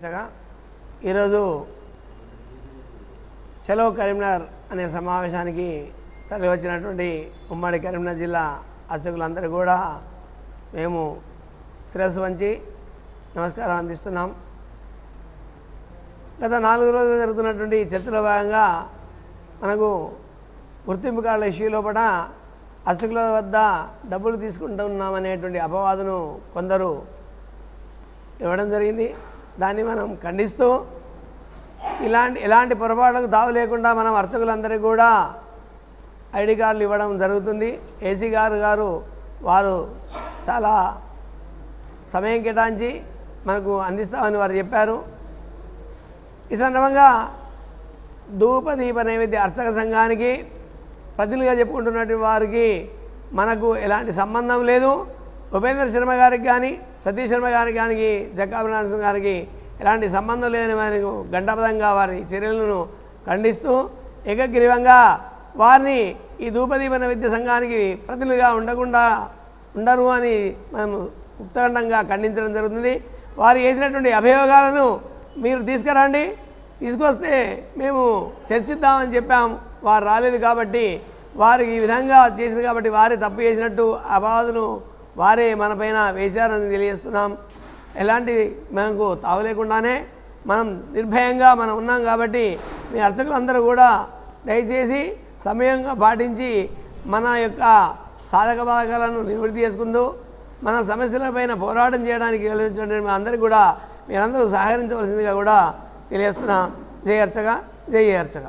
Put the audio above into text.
ఈరోజు చలో కరీంనగర్ అనే సమావేశానికి తరలి వచ్చినటువంటి ఉమ్మడి కరీంనగర్ జిల్లా అర్చకులందరూ కూడా మేము శిరస్సు వంచి నమస్కారం అందిస్తున్నాం. గత 4 రోజులు జరుగుతున్నటువంటి చర్చలో భాగంగా మనకు గుర్తింపు కార్డుల ఇష్యూ లోపల అర్చకుల వద్ద డబ్బులు తీసుకుంటున్నామనేటువంటి అపవాదును కొందరు ఇవ్వడం జరిగింది. దాన్ని మనం ఖండిస్తూ ఎలాంటి పొరపాట్లకు తావు లేకుండా మనం అర్చకులందరికీ కూడా ఐడి కార్డులు ఇవ్వడం జరుగుతుంది. ఏసీ గారు వారు చాలా సమయం కేటాయించి మనకు అందిస్తామని వారు చెప్పారు. ఈ సందర్భంగా ధూపదీప నైవేద్య అర్చక సంఘానికి ప్రతినిధిగా చెప్పుకుంటున్నటువంటి వారికి మనకు ఎలాంటి సంబంధం లేదు. ఉపేంద్ర శర్మ గారికి కానీ సతీష్ శర్మ గారికి కానీ జక్కాభినారాయణ గారికి ఎలాంటి సంబంధం లేదని మనకు గంటాపదంగా వారి చర్యలను ఖండిస్తూ ఏకగ్రీవంగా వారిని ఈ ధూపదీప నైవేద్య సంఘానికి ప్రతినిధిగా ఉండరు అని మనం ఉక్తఖండంగా ఖండించడం జరుగుతుంది. వారు చేసినటువంటి అభియోగాలను మీరు తీసుకురండి, తీసుకొస్తే మేము చర్చిద్దామని చెప్పాం. వారు రాలేదు కాబట్టి వారు ఈ విధంగా చేసినారు కాబట్టి వారే తప్పు చేసినట్టు అపవాదును వారే మనపైన వేశారని తెలియజేస్తున్నాం. ఎలాంటి మనకు తావు లేకుండానే మనం నిర్భయంగా మనం ఉన్నాం కాబట్టి మీ అర్చకులందరూ కూడా దయచేసి సమయంగా పాటించి మన యొక్క సాధక బాధకాలను నివృత్తి చేసుకుంటూ మన సమస్యలపైన పోరాటం చేయడానికి కలిగించినటువంటి అందరికీ కూడా మీరందరూ సహకరించవలసిందిగా కూడా తెలియజేస్తున్నాం. జై అర్చక, జై అర్చక.